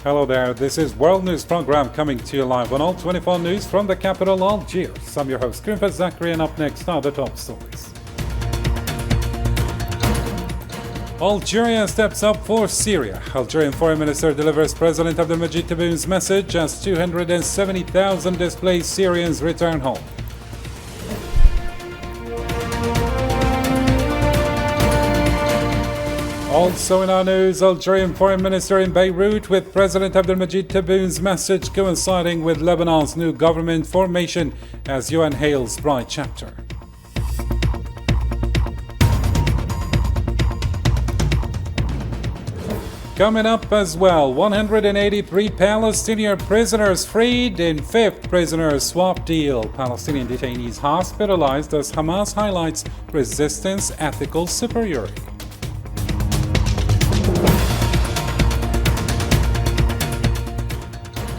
Hello there, this is World News Program coming to you live on All 24 News from the capital, Algiers. I'm your host, Krimfaz Zachary, and up next are the top stories. Algeria steps up for Syria. Algerian Foreign Minister delivers President Abdelmajid Tebboun's message as 270,000 displaced Syrians return home. Also in our news, Algerian Foreign Minister in Beirut with President Abdelmajid Tebboun's message coinciding with Lebanon's new government formation as UN hails bright chapter. Coming up as well, 183 Palestinian prisoners freed in fifth prisoner swap deal. Palestinian detainees hospitalized as Hamas highlights resistance ethical superiority.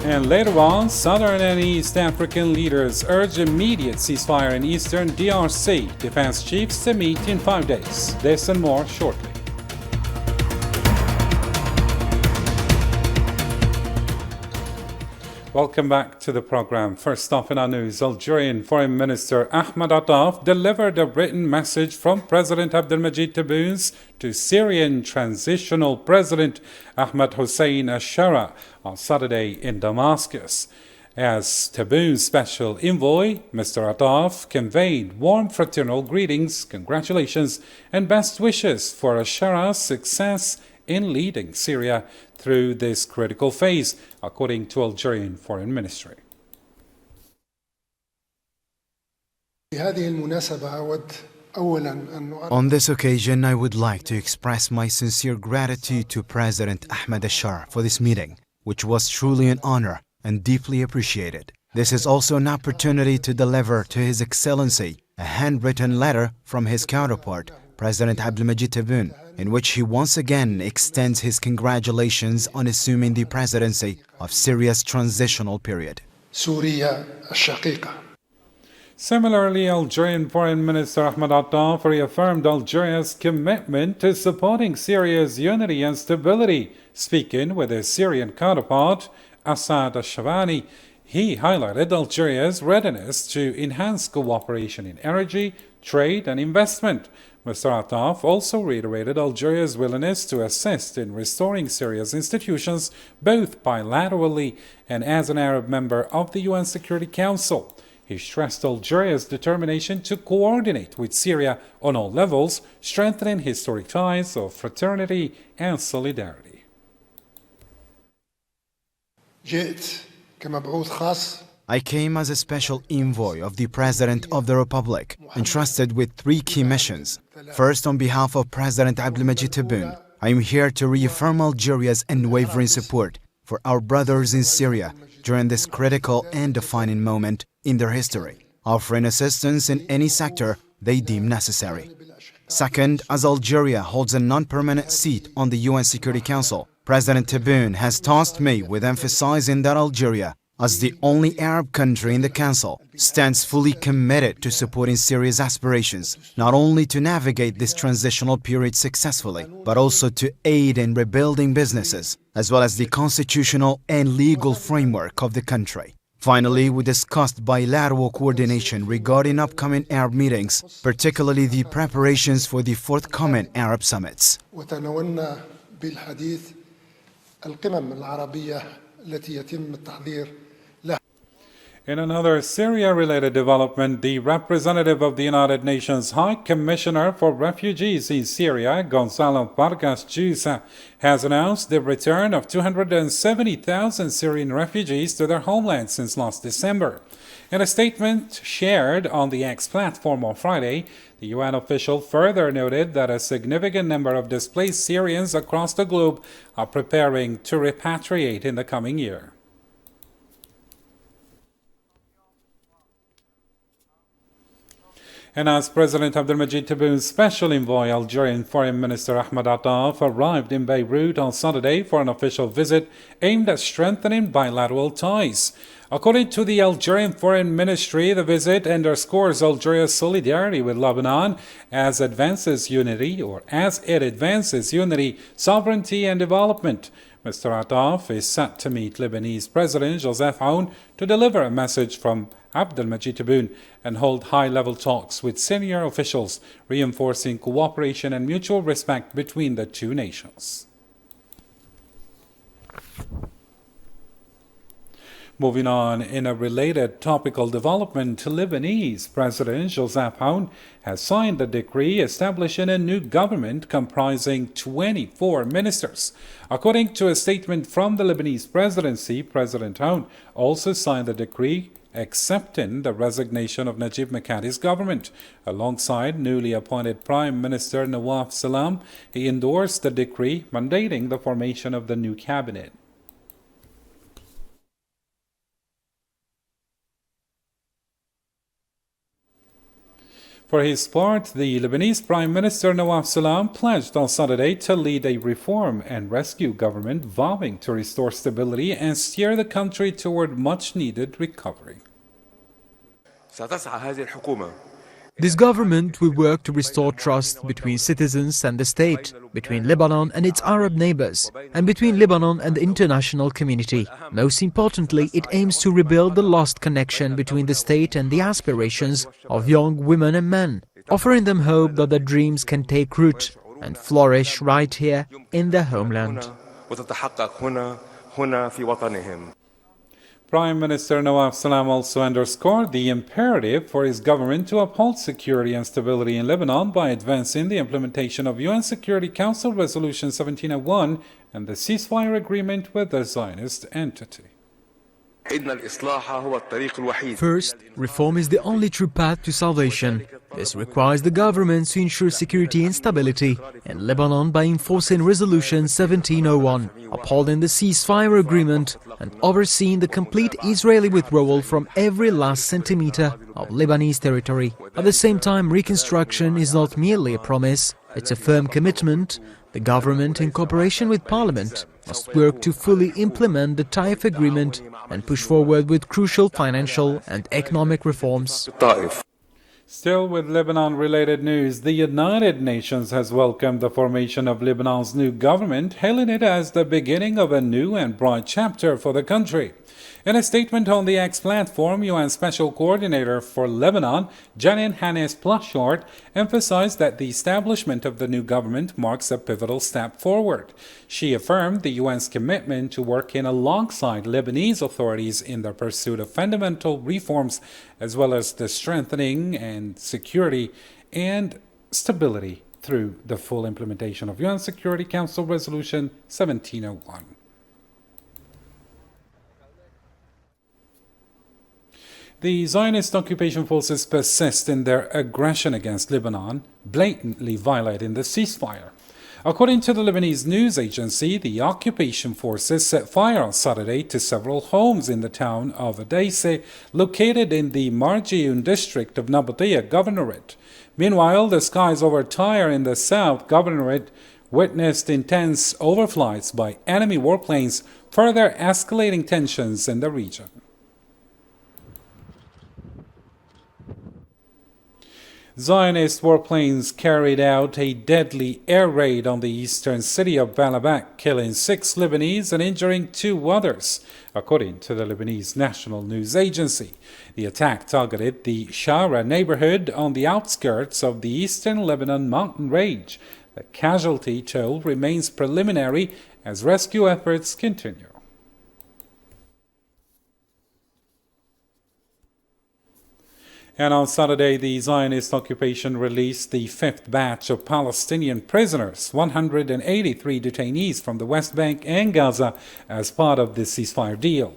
And later on, Southern and East African leaders urge immediate ceasefire in Eastern DRC. Defense chiefs to meet in 5 days. This and more shortly. Welcome back to the program. First off in our news, Algerian Foreign Minister Ahmed Attaf delivered a written message from President Abdelmajid Tebboun to Syrian Transitional President Ahmed Hossein Ashara on Saturday in Damascus. As Tebboun's special envoy, Mr. Attaf conveyed warm fraternal greetings, congratulations, and best wishes for Ashara's success in leading Syria through this critical phase, according to Algerian Foreign Ministry. On this occasion, I would like to express my sincere gratitude to President Ahmed Ashar for this meeting, which was truly an honor and deeply appreciated. This is also an opportunity to deliver to His Excellency a handwritten letter from his counterpart, President Abdelmajid Tebboun, in which he once again extends his congratulations on assuming the presidency of Syria's transitional period. Similarly, Algerian Foreign Minister Ahmed Attaf reaffirmed Algeria's commitment to supporting Syria's unity and stability. Speaking with his Syrian counterpart, Assad al-Shabani, he highlighted Algeria's readiness to enhance cooperation in energy, trade, and investment. Mr. Attaf also reiterated Algeria's willingness to assist in restoring Syria's institutions, both bilaterally and as an Arab member of the UN Security Council. He stressed Algeria's determination to coordinate with Syria on all levels, strengthening historic ties of fraternity and solidarity. I came as a special envoy of the President of the Republic, entrusted with 3 key missions. First, on behalf of President Abdelmajid Tebboun, I am here to reaffirm Algeria's unwavering support for our brothers in Syria during this critical and defining moment in their history, offering assistance in any sector they deem necessary. Second, as Algeria holds a non-permanent seat on the UN Security Council, President Tebboun has tasked me with emphasizing that Algeria, as the only Arab country in the Council, stands fully committed to supporting Syria's aspirations, not only to navigate this transitional period successfully, but also to aid in rebuilding businesses, as well as the constitutional and legal framework of the country. Finally, we discussed bilateral coordination regarding upcoming Arab meetings, particularly the preparations for the forthcoming Arab summits. In another Syria-related development, the representative of the United Nations High Commissioner for Refugees in Syria, Gonzalo Vargas Llosa, has announced the return of 270,000 Syrian refugees to their homeland since last December. In a statement shared on the X platform on Friday, the UN official further noted that a significant number of displaced Syrians across the globe are preparing to repatriate in the coming year. And as President Abdelmajid Tebboun's special envoy, Algerian Foreign Minister Ahmed Attaf, arrived in Beirut on Saturday for an official visit aimed at strengthening bilateral ties. According to the Algerian Foreign Ministry, the visit underscores Algeria's solidarity with Lebanon as it advances unity, sovereignty, and development. Mr. Attaf is set to meet Lebanese President Joseph Aoun to deliver a message from Abdelmajid Tebboune and hold high-level talks with senior officials, reinforcing cooperation and mutual respect between the two nations. Moving on, in a related topical development, Lebanese President Joseph Aoun has signed a decree establishing a new government comprising 24 ministers. According to a statement from the Lebanese presidency, President Aoun also signed a decree accepting the resignation of Najib Mikati's government. Alongside newly appointed Prime Minister Nawaf Salam, he endorsed the decree mandating the formation of the new cabinet. For his part, the Lebanese Prime Minister Nawaf Salam pledged on Saturday to lead a reform and rescue government vowing to restore stability and steer the country toward much-needed recovery. This government will work to restore trust between citizens and the state, between Lebanon and its Arab neighbors, and between Lebanon and the international community. Most importantly, it aims to rebuild the lost connection between the state and the aspirations of young women and men, offering them hope that their dreams can take root and flourish right here in their homeland. Prime Minister Nawaf Salam also underscored the imperative for his government to uphold security and stability in Lebanon by advancing the implementation of UN Security Council Resolution 1701 and the ceasefire agreement with the Zionist entity. First, reform is the only true path to salvation. This requires the government to ensure security and stability in Lebanon by enforcing Resolution 1701, upholding the ceasefire agreement, and overseeing the complete Israeli withdrawal from every last centimeter of Lebanese territory. At the same time, reconstruction is not merely a promise, it's a firm commitment. The government, in cooperation with Parliament, must work to fully implement the Taif agreement and push forward with crucial financial and economic reforms. Still with Lebanon-related news, the United Nations has welcomed the formation of Lebanon's new government, hailing it as the beginning of a new and bright chapter for the country. In a statement on the X platform, UN Special Coordinator for Lebanon, Janine Hannes-Plashort, emphasized that the establishment of the new government marks a pivotal step forward. She affirmed the UN's commitment to working alongside Lebanese authorities in the pursuit of fundamental reforms, as well as the strengthening and security and stability through the full implementation of UN Security Council Resolution 1701. The Zionist occupation forces persist in their aggression against Lebanon, blatantly violating the ceasefire. According to the Lebanese news agency, the occupation forces set fire on Saturday to several homes in the town of Edessa, located in the Marjioun district of Nabatea Governorate. Meanwhile, the skies over Tyre in the South Governorate witnessed intense overflights by enemy warplanes, further escalating tensions in the region. Zionist warplanes carried out a deadly air raid on the eastern city of Baalbek, killing 6 Lebanese and injuring 2 others, according to the Lebanese National News Agency. The attack targeted the Shara neighborhood on the outskirts of the eastern Lebanon mountain range. The casualty toll remains preliminary as rescue efforts continue. And on Saturday, the Zionist occupation released the 5th batch of Palestinian prisoners, 183 detainees from the West Bank and Gaza, as part of the ceasefire deal.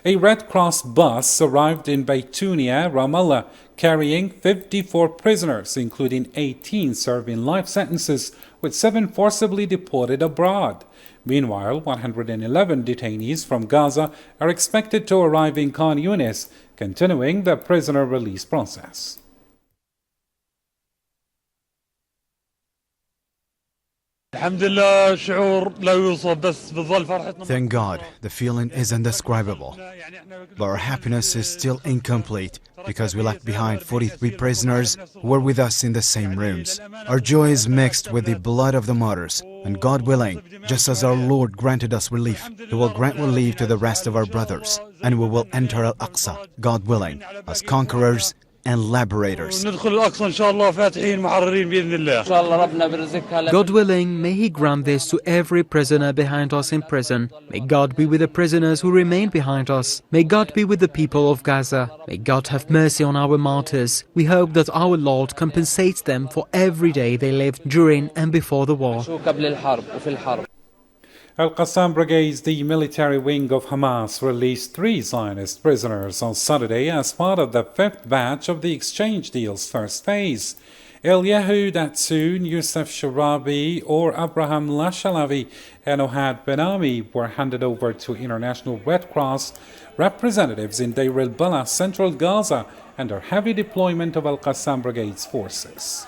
A Red Cross bus arrived in Baytunia, Ramallah, carrying 54 prisoners, including 18 serving life sentences, with 7 forcibly deported abroad. Meanwhile, 111 detainees from Gaza are expected to arrive in Khan Yunis, continuing the prisoner release process. الحمد لله شعور لا يوصف بس بتظل فرحتنا. Thank God, the feeling is indescribable. But our happiness is still incomplete because we left behind 43 prisoners who were with us in the same rooms. Our joy is mixed with the blood of the martyrs, and God willing, just as our Lord granted us relief, He will grant relief to the rest of our brothers, and we will enter Al-Aqsa, God willing, as conquerors and liberators. ندخل الأقصى إن شاء الله فاتحين محررين بإذن الله. God willing, may He grant this to every prisoner behind us in prison. May God be with the prisoners who remain behind us. May God be with the people of Gaza. May God have mercy on our martyrs. We hope that our Lord compensates them for every day they lived during and before the war. Al-Qassam Brigades, the military wing of Hamas, released 3 Zionist prisoners on Saturday as part of the 5th batch of the exchange deal's first phase. Eliyahu Datsun, Youssef Sharabi, or Abraham Lashalavi and Ohad Ben-Ami were handed over to International Red Cross representatives in Deir el-Balah, central Gaza, under heavy deployment of Al-Qassam Brigade's forces.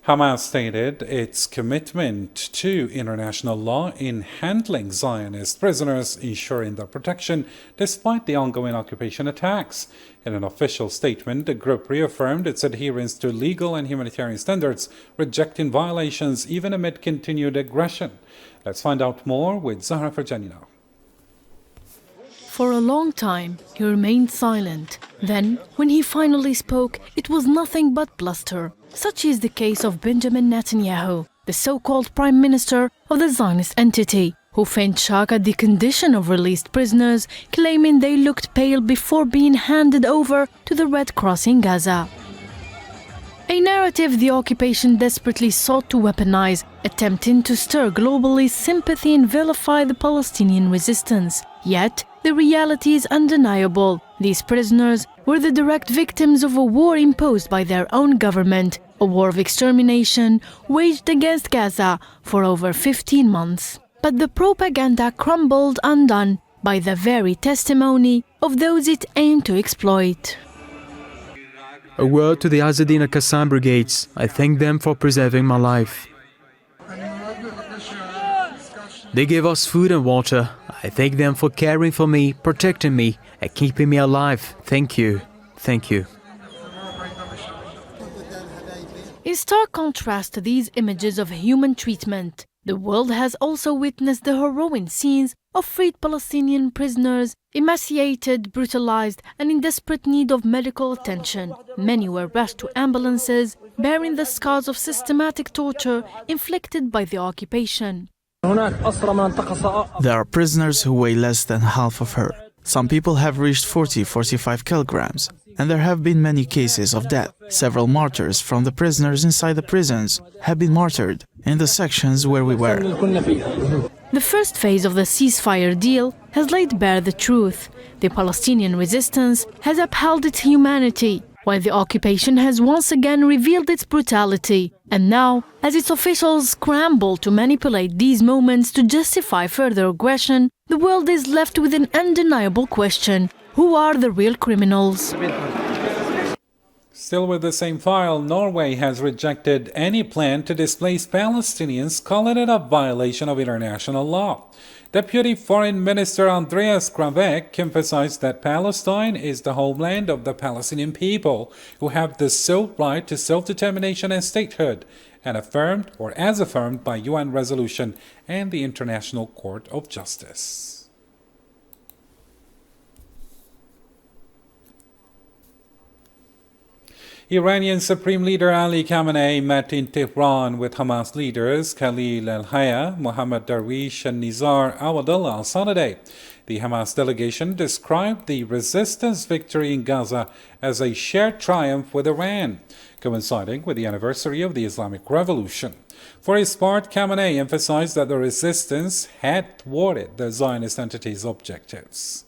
Hamas stated its commitment to international law in handling Zionist prisoners, ensuring their protection despite the ongoing occupation attacks. In an official statement, the group reaffirmed its adherence to legal and humanitarian standards, rejecting violations even amid continued aggression. Let's find out more with Zahra Farjani now. For a long time, he remained silent. Then, when he finally spoke, it was nothing but bluster. Such is the case of Benjamin Netanyahu, the so-called prime minister of the Zionist entity, who feigned shock at the condition of released prisoners, claiming they looked pale before being handed over to the Red Cross in Gaza. A narrative the occupation desperately sought to weaponize, attempting to stir globally sympathy and vilify the Palestinian resistance. Yet, the reality is undeniable. These prisoners were the direct victims of a war imposed by their own government, a war of extermination waged against Gaza for over 15 months. But the propaganda crumbled undone by the very testimony of those it aimed to exploit. A word to the Azzedine Al-Qassam Brigades. I thank them for preserving my life. They gave us food and water. I thank them for caring for me, protecting me, and keeping me alive. Thank you. Thank you. In stark contrast to these images of human treatment, the world has also witnessed the harrowing scenes of freed Palestinian prisoners, emaciated, brutalized, and in desperate need of medical attention. Many were rushed to ambulances, bearing the scars of systematic torture inflicted by the occupation. There are prisoners who weigh less than half of her. Some people have reached 40-45 kilograms, and there have been many cases of death. Several martyrs from the prisoners inside the prisons have been martyred in the sections where we were. The first phase of the ceasefire deal has laid bare the truth. The Palestinian resistance has upheld its humanity, while the occupation has once again revealed its brutality. And now, as its officials scramble to manipulate these moments to justify further aggression, the world is left with an undeniable question: who are the real criminals? Still with the same file, Norway has rejected any plan to displace Palestinians, calling it a violation of international law. Deputy Foreign Minister Andreas Kravek emphasized that Palestine is the homeland of the Palestinian people, who have the sole right to self-determination and statehood, and affirmed, or as affirmed by UN resolution and the International Court of Justice. Iranian Supreme Leader Ali Khamenei met in Tehran with Hamas leaders Khalil al-Hayya, Mohammad Darwish, and Nizar Awadullah on Saturday. The Hamas delegation described the resistance victory in Gaza as a shared triumph with Iran, coinciding with the anniversary of the Islamic Revolution. For his part, Khamenei emphasized that the resistance had thwarted the Zionist entity's objectives.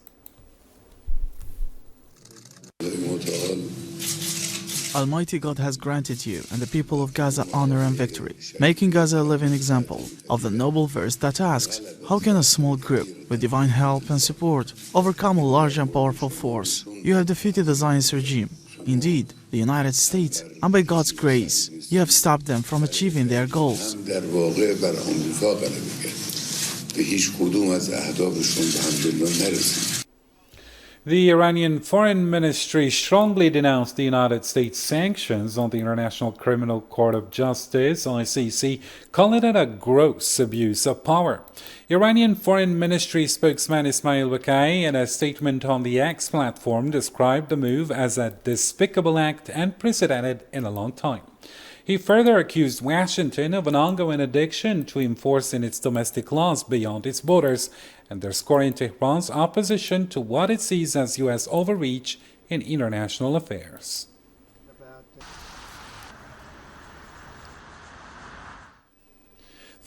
Almighty God has granted you and the people of Gaza honor and victory, making Gaza a living example of the noble verse that asks, how can a small group, with divine help and support, overcome a large and powerful force? You have defeated the Zionist regime, indeed, the United States, and by God's grace, you have stopped them from achieving their goals. The Iranian Foreign Ministry strongly denounced the United States sanctions on the International Criminal Court of Justice, ICC, calling it a gross abuse of power. Iranian Foreign Ministry spokesman Ismail Bakai, in a statement on the X platform, described the move as a despicable act unprecedented in a long time. He further accused Washington of an ongoing addiction to enforcing its domestic laws beyond its borders, underscoring Tehran's opposition to what it sees as U.S. overreach in international affairs.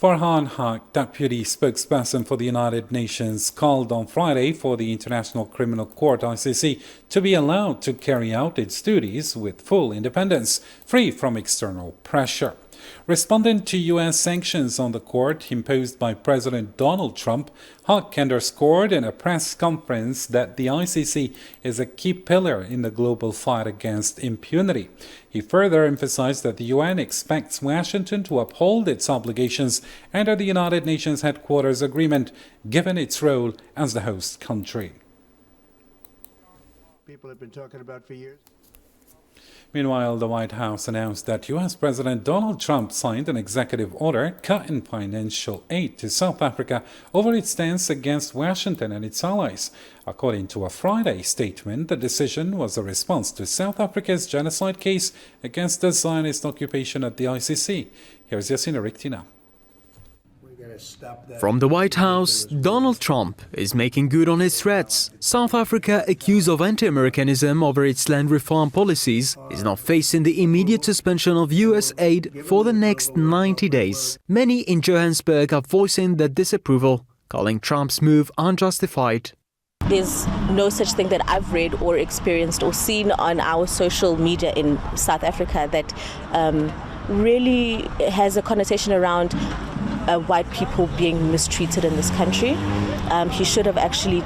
Farhan Haq, deputy spokesperson for the United Nations, called on Friday for the International Criminal Court, ICC, to be allowed to carry out its duties with full independence, free from external pressure. Responding to U.S. sanctions on the court imposed by President Donald Trump, Haq underscored in a press conference that the ICC is a key pillar in the global fight against impunity. He further emphasized that the UN expects Washington to uphold its obligations under the United Nations Headquarters Agreement, given its role as the host country. People have been talking about for years. Meanwhile, the White House announced that U.S. President Donald Trump signed an executive order cutting financial aid to South Africa over its stance against Washington and its allies. According to a Friday statement, the decision was a response to South Africa's genocide case against the Zionist occupation at the ICC. Here's Yassine Riktina. From the White House, Donald Trump is making good on his threats. South Africa, accused of anti-Americanism over its land reform policies, is now facing the immediate suspension of U.S. aid for the next 90 days. Many in Johannesburg are voicing their disapproval, calling Trump's move unjustified. There's no such thing that I've read or experienced or seen on our social media in South Africa that really has a connotation around white people being mistreated in this country. He should have actually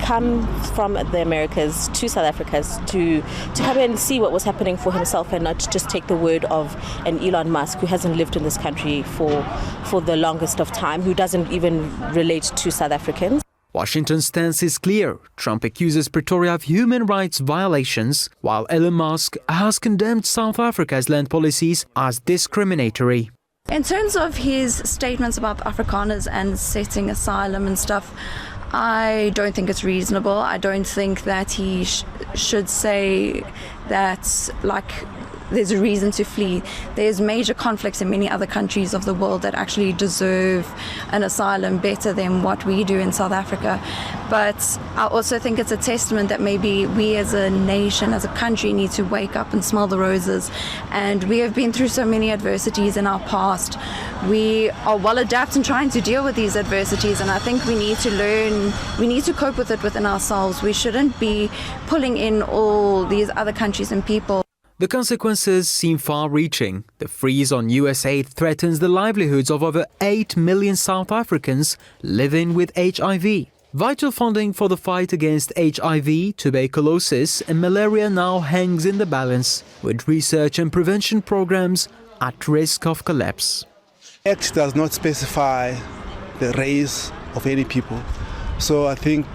come from the Americas to South Africa to come and see what was happening for himself and not just take the word of an Elon Musk who hasn't lived in this country for the longest of time, who doesn't even relate to South Africans. Washington's stance is clear. Trump accuses Pretoria of human rights violations, while Elon Musk has condemned South Africa's land policies as discriminatory. In terms of his statements about Afrikaners and setting asylum and stuff, I don't think it's reasonable. I don't think that he should say that, like, there's a reason to flee. There's major conflicts in many other countries of the world that actually deserve an asylum better than what we do in South Africa. But I also think it's a testament that maybe we as a nation, as a country, need to wake up and smell the roses. And we have been through so many adversities in our past. We are well adept in trying to deal with these adversities, and I think we need to learn, we need to cope with it within ourselves. We shouldn't be pulling in all these other countries and people. The consequences seem far-reaching. The freeze on US aid threatens the livelihoods of over 8 million South Africans living with HIV. Vital funding for the fight against HIV, tuberculosis and malaria now hangs in the balance, with research and prevention programs at risk of collapse. The Act does not specify the race of any people, so I think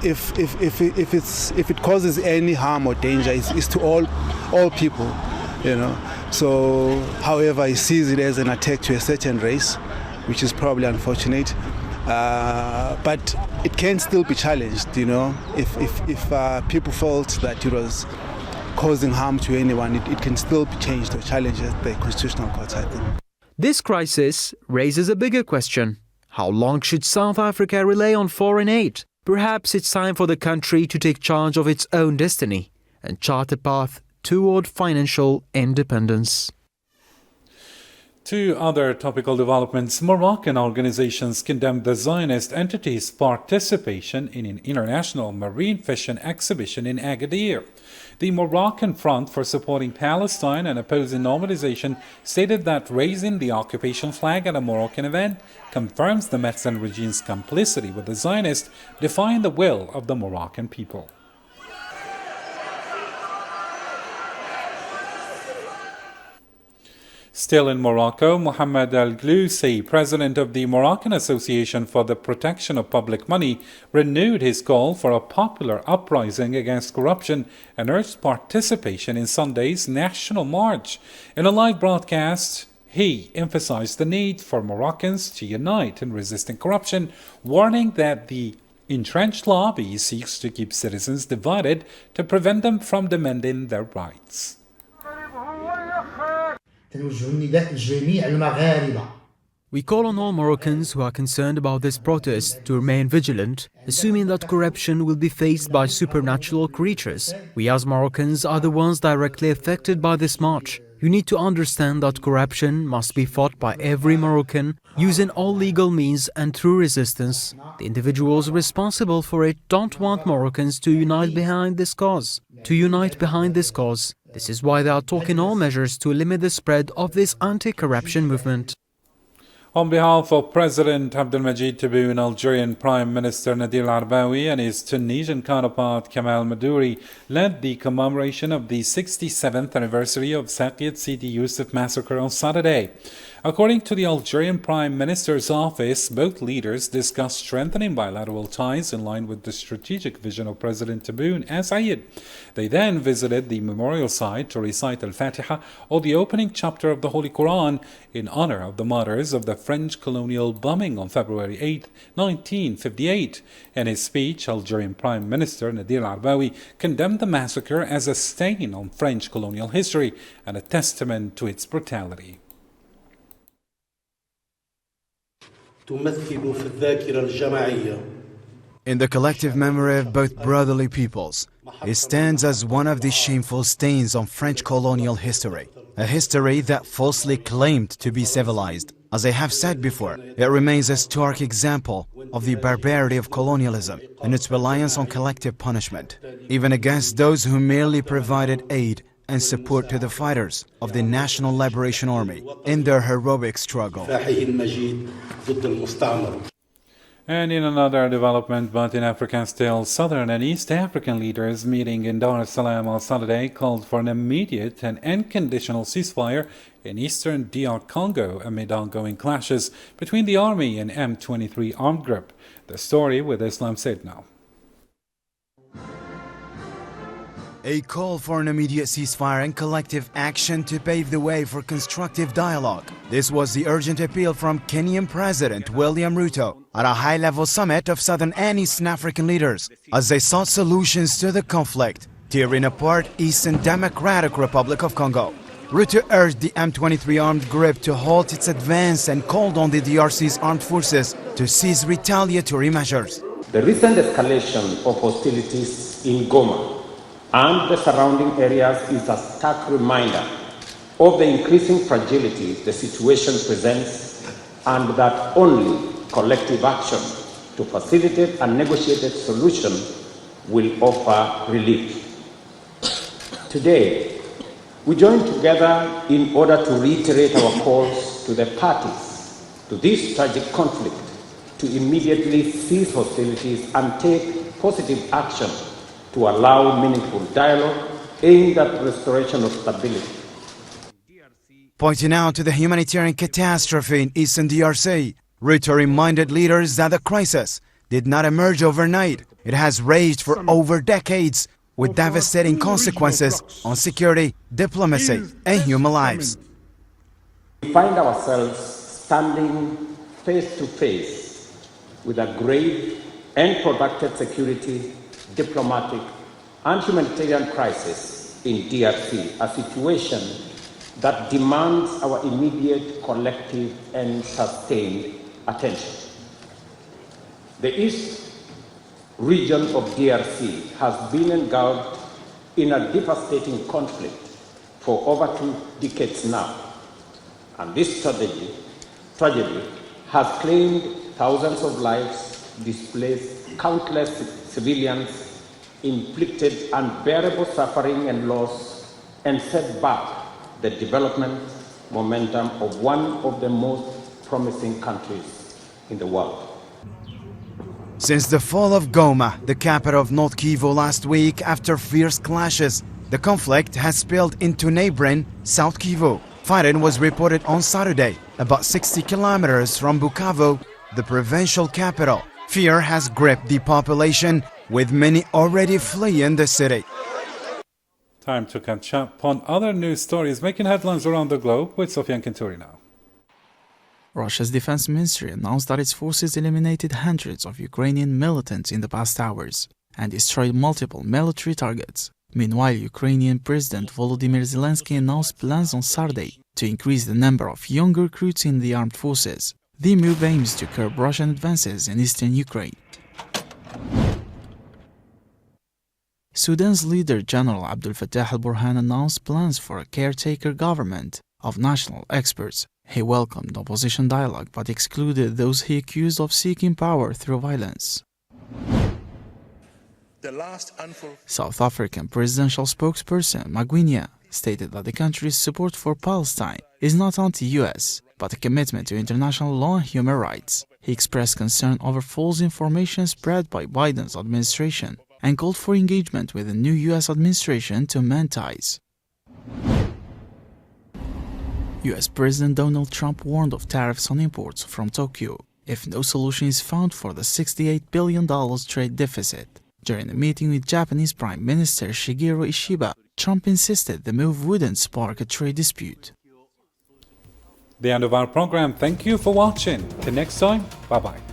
if it causes any harm or danger, it's to all people, you know. So, however, he sees it as an attack to a certain race, which is probably unfortunate. But it can still be challenged, you know. If people felt that it was causing harm to anyone, it can still be changed or challenged at the Constitutional Court, I think. This crisis raises a bigger question. How long should South Africa rely on foreign aid? Perhaps it's time for the country to take charge of its own destiny and chart a path toward financial independence. Two other topical developments. Moroccan organizations condemned the Zionist entity's participation in an international marine fishing exhibition in Agadir. The Moroccan Front for Supporting Palestine and Opposing Normalization stated that raising the occupation flag at a Moroccan event confirms the Metzan regime's complicity with the Zionists, defying the will of the Moroccan people. Still in Morocco, Mohamed Al-Gloussi, president of the Moroccan Association for the Protection of Public Money, renewed his call for a popular uprising against corruption and urged participation in Sunday's National March. In a live broadcast, he emphasized the need for Moroccans to unite in resisting corruption, warning that the entrenched lobby seeks to keep citizens divided to prevent them from demanding their rights. We call on all Moroccans who are concerned about this protest to remain vigilant, assuming that corruption will be faced by supernatural creatures. We as Moroccans are the ones directly affected by this march. You need to understand that corruption must be fought by every Moroccan using all legal means and through resistance. The individuals responsible for it don't want Moroccans to unite behind this cause. This is why they are taking all measures to limit the spread of this anti-corruption movement. On behalf of President Abdelmajid Tebboune, Algerian Prime Minister Nadir Arbawi and his Tunisian counterpart Kamal Madouri led the commemoration of the 67th anniversary of Saqqiyat Sidi Youssef massacre on Saturday. According to the Algerian Prime Minister's office, both leaders discussed strengthening bilateral ties in line with the strategic vision of President Tebboune and Sayed. They then visited the memorial site to recite Al-Fatiha, or the opening chapter of the Holy Quran, in honor of the martyrs of the French colonial bombing on February 8, 1958. In his speech, Algerian Prime Minister Nadir Arbawi condemned the massacre as a stain on French colonial history and a testament to its brutality. In the collective memory of both brotherly peoples, it stands as one of the shameful stains on French colonial history, a history that falsely claimed to be civilized. As I have said before, it remains a stark example of the barbarity of colonialism and its reliance on collective punishment, even against those who merely provided aid and support to the fighters of the National Liberation Army in their heroic struggle. And in another development, but in Africa still, Southern and East African leaders meeting in Dar es Salaam on Saturday called for an immediate and unconditional ceasefire in eastern DR Congo amid ongoing clashes between the army and M23 armed group. The story with Islam Said now. A call for an immediate ceasefire and collective action to pave the way for constructive dialogue. This was the urgent appeal from Kenyan President William Ruto at a high-level summit of Southern and Eastern African leaders as they sought solutions to the conflict tearing apart Eastern Democratic Republic of Congo. Ruto urged the M23 armed group to halt its advance and called on the DRC's armed forces to seize retaliatory measures. The recent escalation of hostilities in Goma and the surrounding areas is a stark reminder of the increasing fragility the situation presents, and that only collective action to facilitate a negotiated solution will offer relief. Today, we join together in order to reiterate our calls to the parties to this tragic conflict to immediately cease hostilities and take positive action to allow meaningful dialogue aimed at restoration of stability. Pointing out to the humanitarian catastrophe in Eastern DRC, Ruto reminded leaders that the crisis did not emerge overnight. It has raged for over decades, with devastating consequences on security, diplomacy, and human lives. We find ourselves standing face to face with a grave and protracted security, diplomatic, and humanitarian crisis in DRC, a situation that demands our immediate, collective, and sustained attention. The East region of DRC has been engulfed in a devastating conflict for over 2 decades now, And this tragedy has claimed thousands of lives, displaced countless civilians, inflicted unbearable suffering and loss, and set back the development momentum of one of the most promising countries in the world. Since the fall of Goma, the capital of North Kivu last week, after fierce clashes, the conflict has spilled into neighboring South Kivu. Fighting was reported on Saturday, about 60 kilometers from Bukavu, the provincial capital. Fear has gripped the population, with many already fleeing the city. Time to catch up on other news stories making headlines around the globe with Sofian Kinturi now. Russia's defense ministry announced that its forces eliminated hundreds of Ukrainian militants in the past hours and destroyed multiple military targets. Meanwhile, Ukrainian President Volodymyr Zelensky announced plans on Saturday to increase the number of young recruits in the armed forces. The move aims to curb Russian advances in eastern Ukraine. Sudan's leader General Abdel Fattah al-Burhan announced plans for a caretaker government of national experts. He welcomed opposition dialogue but excluded those he accused of seeking power through violence. South African presidential spokesperson Magwinya stated that the country's support for Palestine is not anti-US, but a commitment to international law and human rights. He expressed concern over false information spread by Biden's administration and called for engagement with the new US administration to mend ties. US President Donald Trump warned of tariffs on imports from Tokyo if no solution is found for the $68 billion trade deficit. During a meeting with Japanese Prime Minister Shigeru Ishiba, Trump insisted the move wouldn't spark a trade dispute. The end of our program. Thank you for watching. Till next time, bye-bye.